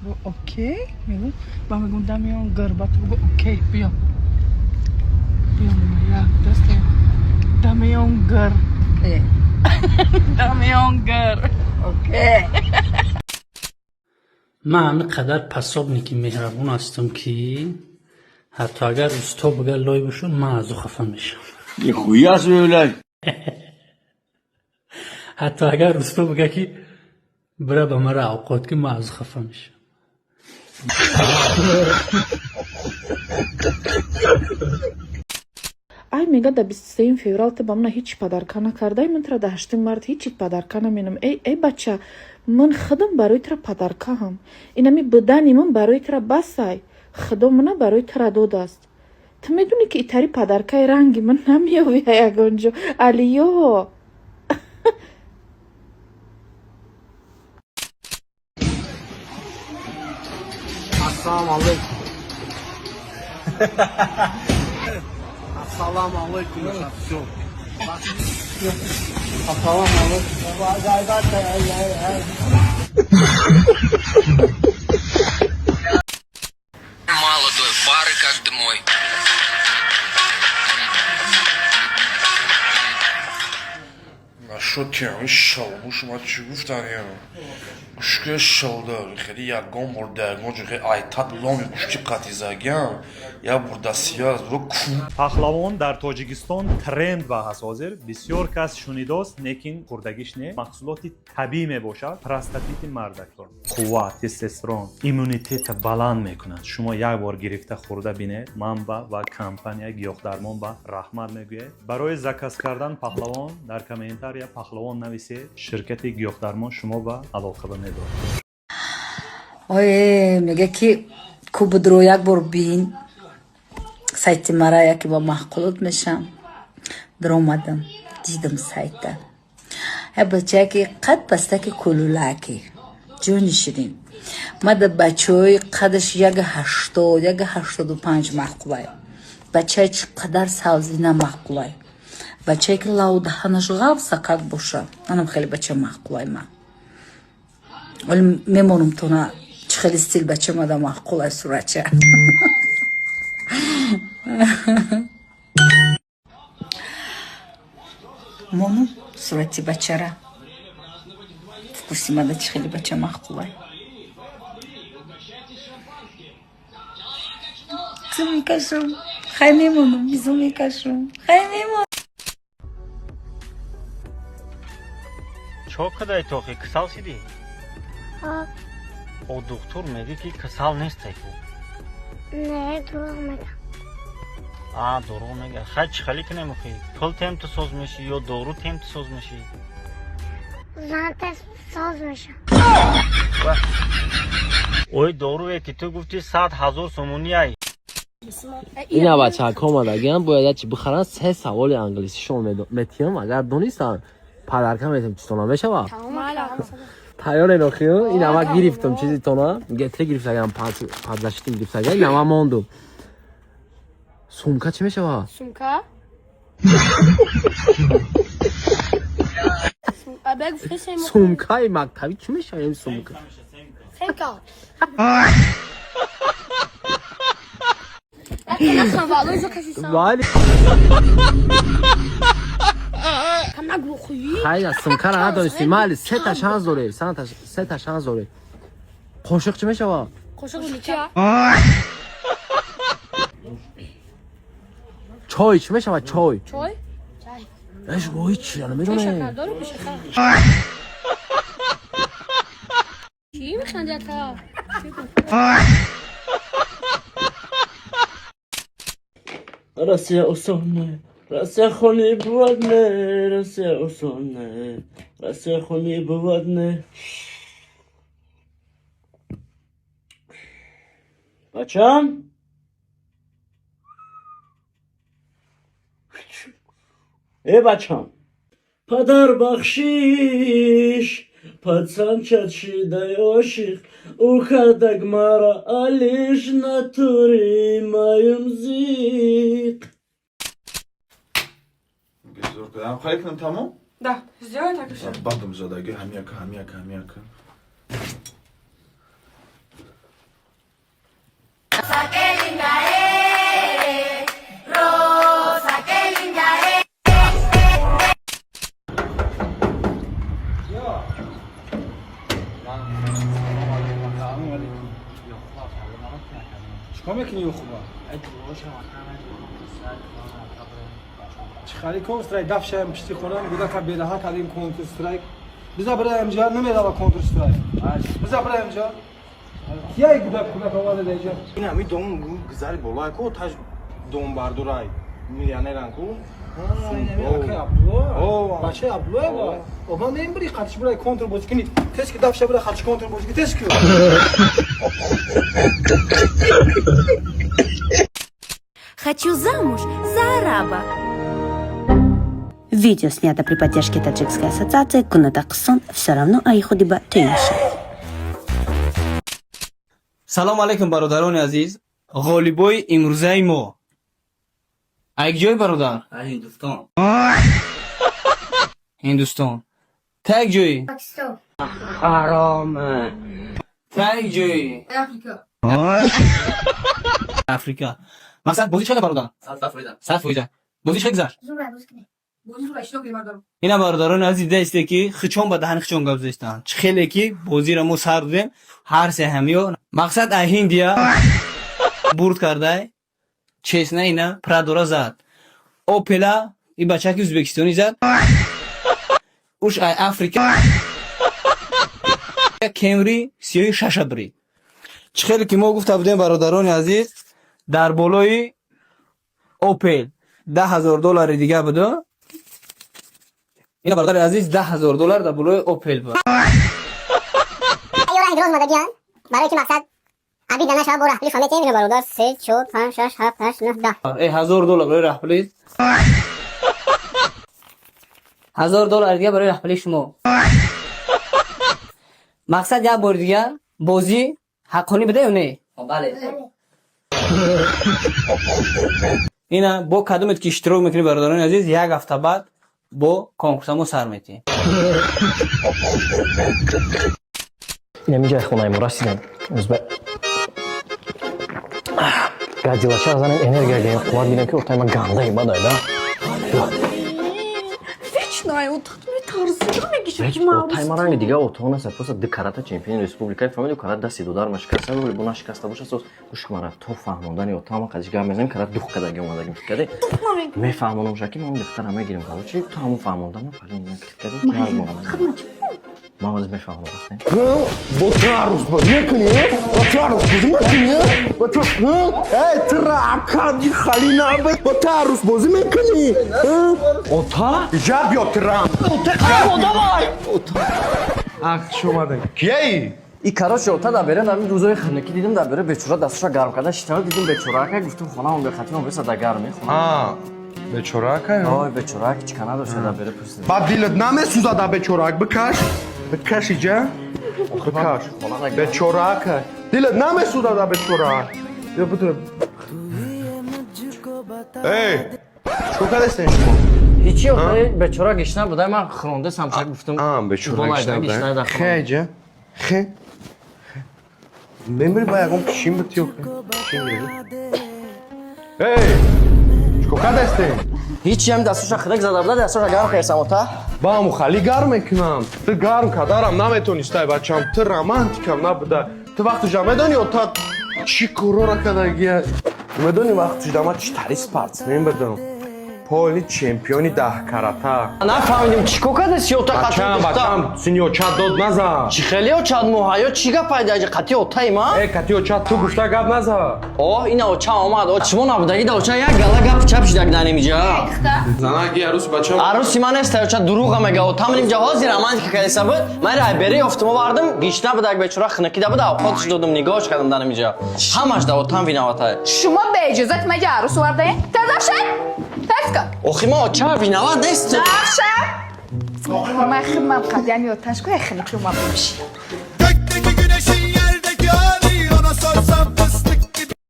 بگو اوکی میگو با میگم دمی اون گربت بگو اوکی بیا بیا یا دسته دمی اون گر دمی اون گر اوکی من همینقدر پساب نیکی مهربون هستم که حتی اگر استا بگه لای بشون من از او خفه میشم یه خویی هست بولای حتی اگر استا بگه که بره به مرا اوقات که من از او خفه میشم ай мега да 23 феврал ты ба мана ҳеҷ падарка накардай ман тра да 8 март ҳеҷ падарка наменам эй бача ман худам барои тра падаркаҳам инами будани ман барои тра басай худо мана барои тра додааст ту медонӣ ки итари падаркаи ранги ман намеояй ягонҷо алиё Assalamu alaikum. Assalamu alaikum. Все. Assalamu Молодой пары как домой. شد که همین شلموش اومد چی گفتن یا گوشکه شلدار خیلی یکگان برده یکگان جو خیلی ایتاد لامی گوشکی قطیزگیم یا برده سیاز برو کون пахлавон дар тоҷикистон тренд ба ҳаст ҳозир бисёр кас шунидост лекин хӯрдагиш не маҳсулоти табиӣ мебошад простатити мардакор қувват тестостерон иммунитета баланд мекунад шумо як бор гирифта хӯрда бинед манба ва компания гиёҳдармон ба раҳмат мегӯяд барои заказ кардан пахлавон дар комментария пахлавон нависед ширкати гиёҳдармон шумо ба алоқа медорад ой мега ки кубудро як бор бин сайти мара яке ба маҳқулот мешам даромадам дидам сайта бачае ки қад пастаки кулулаки ҷони ширин мада бачаҳои қадаш 180 185 маҳқулай бачае чӣ қадар савзина маҳқулай бачае ки лавдаҳанаш ғафса как боша манам хеле бача маҳқулай ман вале мемонам тона чӣ хеле стил бача мада маҳқулай сурача монум сурати бачара вкуси мада чӣ хеле бача маҳқулай зу мекашам хай мемонам зу мекашам хай мемонам чо кадай тохи касал сидӣ о духтур меги ки касал нестай ку не дурӯғ мегам дурӯғ мега хай чӣ хеле ки намехӯӣ пул темту соз мешӣ ё дору темту соз мешӣ занта соз мешам ой доруе ки ту гуфти 100,000 сомонӣ ай اینا بچه ها کامادگیان باید چی بخرن 3 سوال انگلیسیشون میتیم اگر دونستان پدرکم میتیم چطور بشه با تایار اینو این اما گرفتم چیزی تونا گتری گرفتم پادلاشتی گرفتم این اما موندم سومکا چی میشه با سومکا سومکای مکتبی چی میشه این سومکا سومکا ولی خیلی سومکا را نداشتی مالی 3 تا شانس داره 3 تا شانس داره قاشق چی میشه با قاشق لیچا چای چی میشه با چای چای اش وای چی نمیدونه شکر داره شکر چی میخنده تا راستی اصونه راستی خونی بود نه راستی اصونه راستی خونی بود نه بچم ای بچم پدر بخشیش پدسان چشیده عاشق او کدک مرا علیش نتوری مایم زیق هم خیلی کنم تمام؟ Да, сделай так и все. Бандом задаю, хамяка. چیکار میکنی او خوبه چیکاری کن استرایک دفشه پشتی خونه میگه که بیده ها کردیم کانتر استرایک بذار برای امجا نمیره با کانتر استرایک بذار برای امجا یا یک کودک آواده دیجا این همی دوم گذاری بالای کو تاج دوم بردورای میلیونرن کو بچه عبدالله با من نمیبری خطش برای کانتر بازی کنی تست که دفشه برای خطش کانتر بازی کنی تست که Хочу замуж за араба. Видео снято при поддержке таджикской ассоциации Кунатаксон. Все равно Айхудиба Тейша. салом алейкум бародарони азиз ғолибои имрӯзаи мо як ҷой бародар ҳиндустон та як ҷои ҳароме та як ҷои африка мақсад бозӣ чӣ бародар 100% бозӣ чӣ гузашт ина бародарони азиз дасте ки хичон ба даҳани хичон гавзештанд чӣ хеле ки бозиро мо сар додем ҳар се ҳамё мақсад ай ҳиндия бурд кардай чесна ина прадора зад опела и бачаки ӯзбекистони зад уш ай африка кемри сиёи шашабри чӣ хеле ки мо гуфта будем бародарони азиз дар болои опел $10,000 дига буду ина бародари азиз $10,000 дар болои опел буд برای چه مقصد؟ ابی دانه شما برو رحپلی فهمیت این برادر 3 4 5 6 7 8 9 10 $1,000 برای رحپلی $1,000 دیگه برای رحپلی شما مقصد یک بار دیگه بازی حقانی بده یا نه؟ بله اینا با کدومت که اشتراک میکنی برادران عزیز یک هفته بعد با کنکورس ما سر میتیم نمیجای خونه ما رسیدم гадилача занам энергия геем қувват бинем ки отайма гандай ба дайда Вечно отоқ метарзида мегиши отайма ранги дига отоқ наст просто декарата чемпиони республикаи фамилия карат дасти додар ма шикаста вали бо нашикаста боша сос гӯшкмара то фаҳмондани отама қадиш гап мезанем карат дух кадаги омадагим фикаде мефаҳмонам шаки мон духтара мегирем короче то ҳамон фаҳмондама фалин фикаде мағоз мефаҳмам астем бо тарус ба мекунӣ бо тарус бозӣ мекунӣ бо эй тракади халина бо тарус бозӣ мекунӣ ота иҷаб ё трам давай ахш омадан кияи и короче ота да бере дар рӯзои ханакӣ дидим да бере бечора дасташа гарм карда шитара дидим бечорака гуфтам хонаам бехатиам беса да гарм мехонам бечорака ой бечорака чикана дошта да бере пурсид ба дилат намесӯзад да бечорак бикаш бикаш иҷа бикаш бечорака дилат намесӯзад да бечорак ё бутра эй чико кардастен шумо ҳичи отаи бечора гишна будай ман хронда самчак гуфтам бечора гишна хеҷа хе мембери ба ягон пишин битё эй чико кардастен ҳичи ҳам дасташа хидак зада буда дасташа гарм кардасам ота ба аму хали гарм мекунам ты гарм кадарам наметонистай бачам ты романтикам набуда ты вақтуҷа медони ота чӣ корора кадагия медони вақтуҷдама читари спортсмен будам поли чемпиони 10 карата нафаҳмидим чӣ кор кадаси ота бачам сини очат дод наза чӣ хели очат моҳаё чӣ гап пайдаҷа қати отаи ман қати очат ту гуфта гап наза о ина оча омад чимо набудаги да оча як гала гап чап шидаг данимиҷа занаги арӯс бачам арӯси ман неста оча дурӯға мега отам нимҷа ҳози романтика кадеса буд ман райбери ёфтумо бардим гишна будаг бечора хинакида буда овқотш додум нигоҳш кардам данимиҷа ҳамаш да отам виноватай шумо беиҷозат меҷа арӯс овардаем тазашай таска охи ма оча виноват несту Маша! Махмам қадями оташко яхни чума боши.